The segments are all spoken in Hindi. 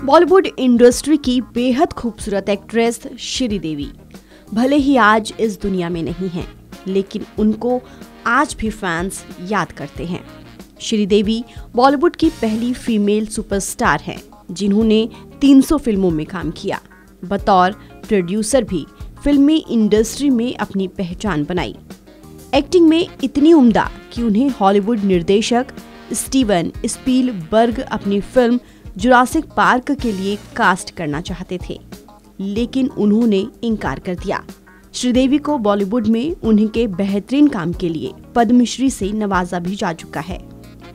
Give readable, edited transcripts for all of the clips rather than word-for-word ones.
बॉलीवुड इंडस्ट्री की बेहद खूबसूरत एक्ट्रेस श्रीदेवी भले ही आज इस दुनिया में नहीं हैं, लेकिन उनको आज भी फैंस याद करते हैं। श्रीदेवी बॉलीवुड की पहली फीमेल सुपरस्टार हैं, जिन्होंने 300 फिल्मों में काम किया। बतौर प्रोड्यूसर भी फिल्मी इंडस्ट्री में अपनी पहचान बनाई। एक्टिंग में इतनी उम्दा कि उन्हें हॉलीवुड निर्देशक स्टीवन स्पीलबर्ग अपनी फिल्म जुरासिक पार्क के लिए कास्ट करना चाहते थे, लेकिन उन्होंने इनकार कर दिया। श्रीदेवी को बॉलीवुड में उनके बेहतरीन काम के लिए पद्मश्री से नवाजा भी जा चुका है।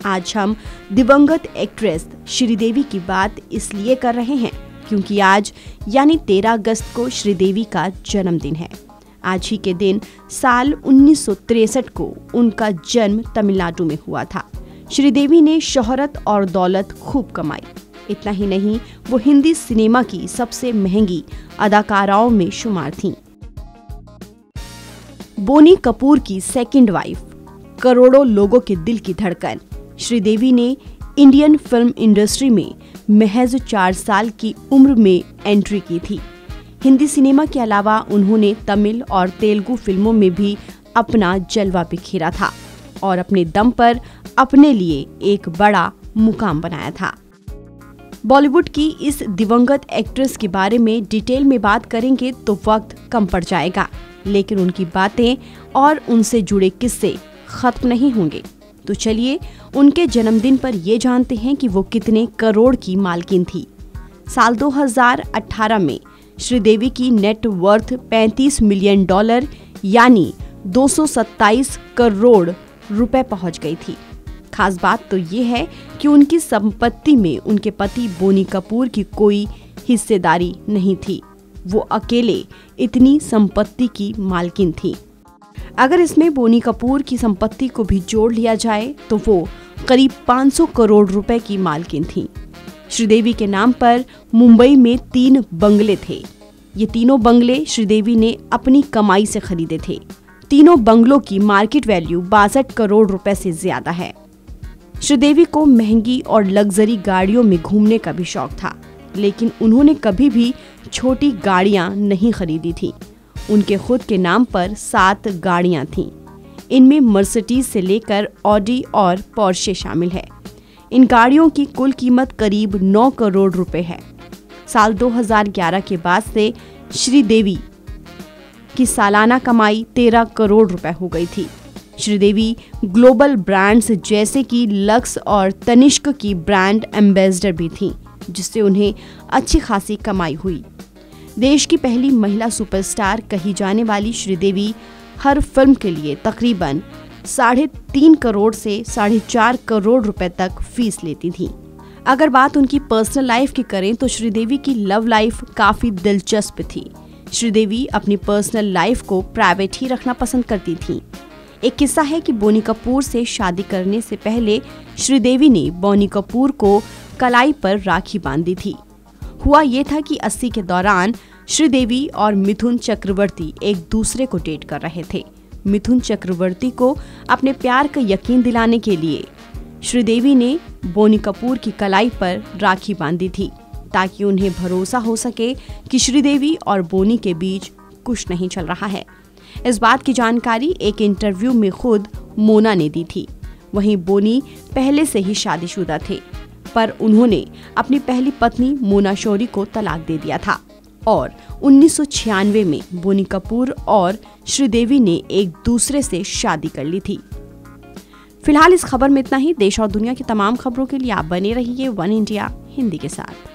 आज हम दिवंगत एक्ट्रेस श्रीदेवी की बात इसलिए कर रहे हैं क्योंकि आज यानी 13 अगस्त को श्रीदेवी का जन्मदिन है। आज ही के दिन साल 1963 को उनका जन्म तमिलनाडु में हुआ था। श्रीदेवी ने शोहरत और दौलत खूब कमाई। इतना ही नहीं, वो हिंदी सिनेमा की सबसे महंगी अदाकाराओं में शुमार थीं। बोनी कपूर की सेकंड वाइफ, करोड़ों लोगों के दिल की धड़कन, श्रीदेवी ने इंडियन फिल्म इंडस्ट्री में महज 4 साल की उम्र में एंट्री की थी। हिंदी सिनेमा के अलावा उन्होंने तमिल और तेलुगु फिल्मों में भी अपना जलवा बिखेरा था और अपने दम पर अपने लिए एक बड़ा मुकाम बनाया था। बॉलीवुड की इस दिवंगत एक्ट्रेस के बारे में डिटेल में बात करेंगे तो वक्त कम पड़ जाएगा, लेकिन उनकी बातें और उनसे जुड़े किस्से खत्म नहीं होंगे। तो चलिए उनके जन्मदिन पर ये जानते हैं कि वो कितने करोड़ की मालकिन थी। साल 2018 में श्रीदेवी की नेट वर्थ $35 मिलियन यानी 227 करोड़ रुपए पहुंच गई थी। खास बात तो ये है कि उनकी संपत्ति में उनके पति बोनी कपूर की कोई हिस्सेदारी नहीं थी। वो अकेले इतनी संपत्ति की मालकिन थी। अगर इसमें बोनी कपूर की संपत्ति को भी जोड़ लिया जाए तो वो करीब 500 करोड़ रुपए की मालकिन थी। श्रीदेवी के नाम पर मुंबई में 3 बंगले थे। ये तीनों बंगले श्रीदेवी ने अपनी कमाई से खरीदे थे। तीनों बंगलों की मार्केट वैल्यू 62 करोड़ रुपए से ज्यादा है। श्रीदेवी को महंगी और लग्जरी गाड़ियों में घूमने का भी शौक था, लेकिन उन्होंने कभी भी छोटी गाड़ियां नहीं खरीदी थी। उनके खुद के नाम पर 7 गाड़ियां थीं। इनमें मर्सिडीज से लेकर ऑडी और पोर्शे शामिल है। इन गाड़ियों की कुल कीमत करीब 9 करोड़ रुपए है। साल 2011 के बाद से श्रीदेवी की सालाना कमाई 13 करोड़ रुपए हो गई थी। श्रीदेवी ग्लोबल ब्रांड्स जैसे कि लक्स और तनिष्क की ब्रांड एम्बेसडर भी थीं, जिससे उन्हें अच्छी खासी कमाई हुई। देश की पहली महिला सुपरस्टार कही जाने वाली श्रीदेवी हर फिल्म के लिए तकरीबन 3.5 करोड़ से 4.5 करोड़ रुपए तक फीस लेती थी। अगर बात उनकी पर्सनल लाइफ की करें तो श्रीदेवी की लव लाइफ काफी दिलचस्प थी। श्रीदेवी अपनी पर्सनल लाइफ को प्राइवेट ही रखना पसंद करती थी। एक किस्सा है कि बोनी कपूर से शादी करने से पहले श्रीदेवी ने बोनी कपूर को कलाई पर राखी बांधी थी। हुआ ये था कि 80 के दौरान श्रीदेवी और मिथुन चक्रवर्ती एक दूसरे को डेट कर रहे थे। मिथुन चक्रवर्ती को अपने प्यार का यकीन दिलाने के लिए श्रीदेवी ने बोनी कपूर की कलाई पर राखी बांधी थी, ताकि उन्हें भरोसा हो सके कि श्रीदेवी और बोनी के बीच कुछ नहीं चल रहा है। इस बात की जानकारी एक इंटरव्यू में खुद मोना ने दी थी। वहीं बोनी पहले से ही शादीशुदा थे, पर उन्होंने अपनी पहली पत्नी मोना शौरी को तलाक दे दिया था और 1996 में बोनी कपूर और श्रीदेवी ने एक दूसरे से शादी कर ली थी। फिलहाल इस खबर में इतना ही। देश और दुनिया की तमाम खबरों के लिए आप बने रहिए वन इंडिया हिंदी के साथ।